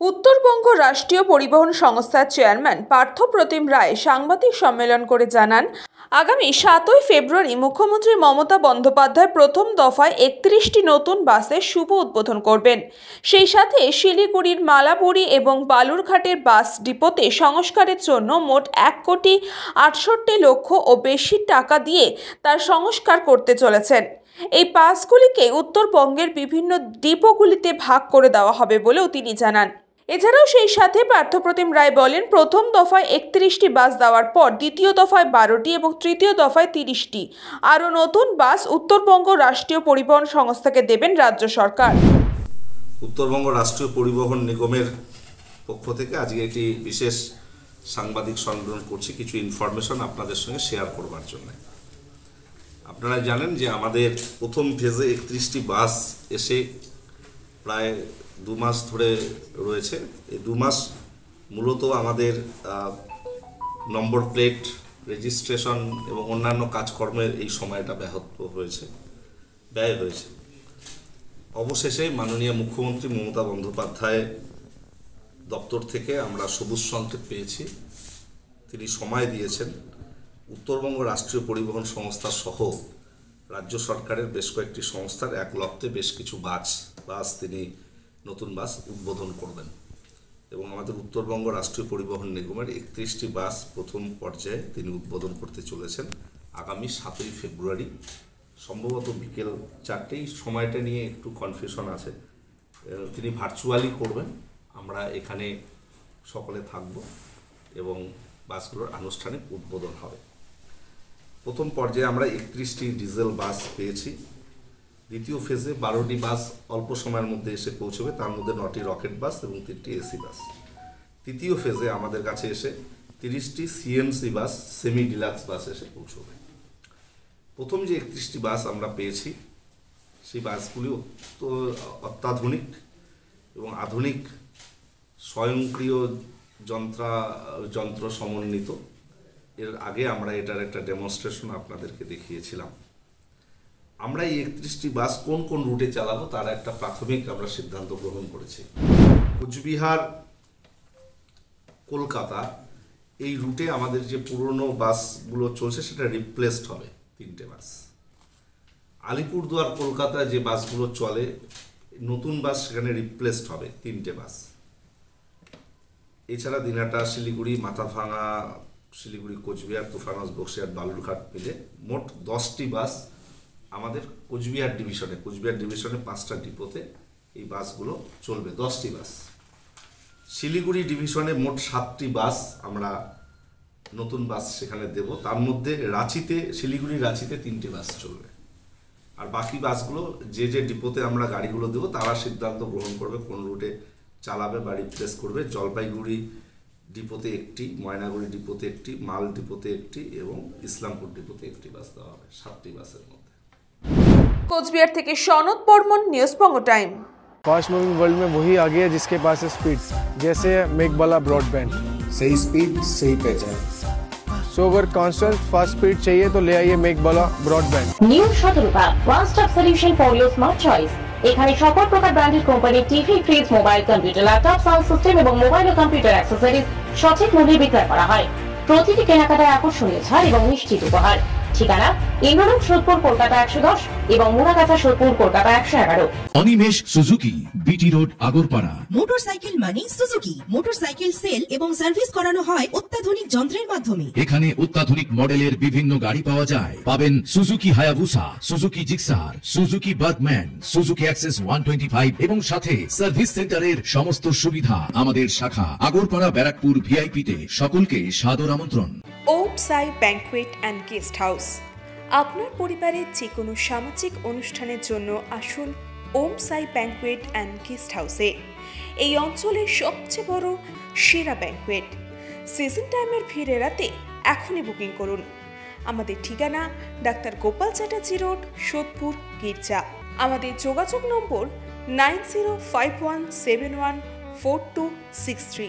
উত্তরবঙ্গ রাষ্ট্রীয় পরিবহন সংস্থার চেয়ারম্যান পার্থ প্রতিম রায় সাংবাদিক সম্মেলন করে জানান, আগামী 7ই ফেব্রুয়ারি মুখ্যমন্ত্রী মমতা বন্দ্যোপাধ্যায় প্রথম দফায় 31টি নতুন বাসের শুভ উদ্বোধন করবেন। সেই সাথে শিলিগুড়ির মালাবুড়ি এবং বালুরঘাটের বাস ডিপোতে সংস্কারের জন্য মোট 1,68,00,000 ও বেশি টাকা দিয়ে তার সংস্কার করতে চলেছেন। এই বাসগুলিকে উত্তরবঙ্গের বিভিন্ন ডিপোগুলিতে ভাগ করে দেওয়া হবে বলেও তিনি জানান। এছাড়াও সেই সাথে পার্থপ্রতিম রায় বলেন, প্রথম দফায় 31টি বাস দেওয়ার পর দ্বিতীয় দফায় 12টি এবং তৃতীয় দফায় 30টি আরও নতুন বাস উত্তরবঙ্গ রাষ্ট্রীয় পরিবহন সংস্থাকে দেবেন রাজ্য সরকার। উত্তরবঙ্গ রাষ্ট্রীয় পরিবহন নিগমের পক্ষ থেকে আজকে একটি বিশেষ সাংবাদিক সম্মেলন করছি, কিছু ইনফরমেশন আপনাদের সঙ্গে শেয়ার করবার জন্য। আপনারা জানেন যে আমাদের প্রথম ফেজে 31টি বাস এসে প্রায় 2 মাস ধরে রয়েছে। এই 2 মাস মূলত আমাদের নম্বর প্লেট রেজিস্ট্রেশন এবং অন্যান্য কাজকর্মের এই সময়টা ব্যয় হয়েছে। অবশেষে মাননীয় মুখ্যমন্ত্রী মমতা বন্দ্যোপাধ্যায় দপ্তর থেকে আমরা সবুজ সংকেত পেয়েছি। তিনি সময় দিয়েছেন উত্তরবঙ্গ রাষ্ট্রীয় পরিবহন সংস্থা সহ রাজ্য সরকারের বেশ কয়েকটি সংস্থার একলব্ধে বেশ কিছু বাস তিনি নতুন বাস উদ্বোধন করবেন এবং আমাদের উত্তরবঙ্গ রাষ্ট্রীয় পরিবহন নিগমের 31টি বাস প্রথম পর্যায়ে তিনি উদ্বোধন করতে চলেছেন আগামী 7ই ফেব্রুয়ারি, সম্ভবত বিকেল 4টেই। সময়টা নিয়ে একটু কনফিউশন আছে। তিনি ভার্চুয়ালি করবেন, আমরা এখানে সকলে থাকব এবং বাসগুলোর আনুষ্ঠানিক উদ্বোধন হবে। প্রথম পর্যায়ে আমরা 31টি ডিজেল বাস পেয়েছি। দ্বিতীয় ফেজে 12টি বাস অল্প সময়ের মধ্যে এসে পৌঁছবে, তার মধ্যে 9টি রকেট বাস এবং 3টি এসি বাস। তৃতীয় ফেজে আমাদের কাছে এসে 30টি সিএনসি বাস, সেমি ডিলাক্স বাস এসে পৌঁছবে। প্রথম যে 31টি বাস আমরা পেয়েছি সেই বাসগুলি অত্যাধুনিক এবং আধুনিক স্বয়ংক্রিয় যন্ত্র সমন্বিত। এর আগে আমরা এটার একটা ডেমনস্ট্রেশন আপনাদেরকে দেখিয়েছিলাম। আমরা এই 31টি বাস কোন কোন রুটে চালাবো তার একটা প্রাথমিক আমরা সিদ্ধান্ত গ্রহণ করেছি। কোচবিহার কলকাতা এই রুটে আমাদের যে পুরনো বাসগুলো চলছে সেটা রিপ্লেসড হবে 3টে বাস। আলিপুরদুয়ার কলকাতা যে বাসগুলো চলে নতুন বাস সেখানে রিপ্লেসড হবে 3টে বাস। এছাড়া দিনহাটা, শিলিগুড়ি, মাথাভাঙা, শিলিগুড়ি, কোচবিহার, তুফানগঞ্জ, বক্সিরহাট, বালুরঘাট মিলে মোট 10টি বাস আমাদের কোচবিহার ডিভিশনে 5টা ডিপোতে এই বাসগুলো চলবে, 10টি বাস। শিলিগুড়ি ডিভিশনে মোট 7টি বাস আমরা নতুন বাস সেখানে দেব। তার মধ্যে শিলিগুড়ি রাঁচিতে 3টি বাস চলবে। আর বাকি বাসগুলো যে ডিপোতে আমরা গাড়িগুলো দেবো তারা সিদ্ধান্ত গ্রহণ করবে কোন রুটে চালাবে বা রিপ্লেস করবে। জলপাইগুড়ি ডিপোতে 1টি, ময়নাগুড়ি ডিপোতে 1টি, মাল ডিপোতে 1টি এবং ইসলামপুর ডিপোতে 1টি বাস দেওয়া হবে 7টি বাসের মধ্যে। কোচবিহার থেকে সনদ বর্মন, নিউজ বঙ্গ টাইম। फास्ट मूविंग वर्ल्ड में वही आगे है जिसके पास है स्पीड, जैसे मेघबाला ब्रॉडबैंड। सही स्पीड सही पहचान। सो अगर कांस्टेंट फास्ट स्पीड चाहिए तो ले आइए Meghbala broadband. New Shatarupa one stop solution for your smart choice. এখানে সকল প্রকার ব্র্যান্ডেড কোম্পানির TV, fridge, mobile, computer, laptop, sound system এবং মোবাইল ও কম্পিউটার অ্যাক্সেসরিজ সঠিক মূল্যে বিক্রয় করা হয়। প্রতিটি কেনাকাটায় আকর্ষণীয় ছাড় এবং নিশ্চিত উপহার। ঠিকানা ইন্দ্রলোক, সোদপুর, কলকাতা 110 এবং Muragachha, Sodepur, Kolkata 111। Animesh Suzuki, BT road, Agarpara. Motorcycle মানে সুজুকি। মোটরসাইকেল সেল এবং সার্ভিস করানো হয় অত্যাধুনিক যন্ত্রের মাধ্যমে। এখানে অত্যাধুনিক মডেলের বিভিন্ন গাড়ি পাওয়া যায়। পাবেন Suzuki Hayabusa, Suzuki Gixxer, Suzuki Bergman, Suzuki access 125 এবং সাথে সার্ভিস সেন্টারের সমস্ত সুবিধা। আমাদের শাখা আগরপাড়া, ব্যারাকপুর ভিআইপিতে। সকলকে সাদর আমন্ত্রণ। ওম সাই ব্যাংকুয়েট অ্যান্ড গেস্ট হাউস। আপনার পরিবারের যে কোনো সামাজিক অনুষ্ঠানের জন্য আসুন ওম সাই ব্যাংকুয়েট অ্যান্ড গেস্ট হাউসে। এই অঞ্চলের সবচেয়ে বড় সেরা ব্যাংকুয়েট। সিজন টাইমের ভিড় এড়াতে এখনই বুকিং করুন। আমাদের ঠিকানা ডাক্তার গোপাল চ্যাটার্জি রোড, সোদপুর, গির্জা। আমাদের যোগাযোগ নম্বর 9051714263।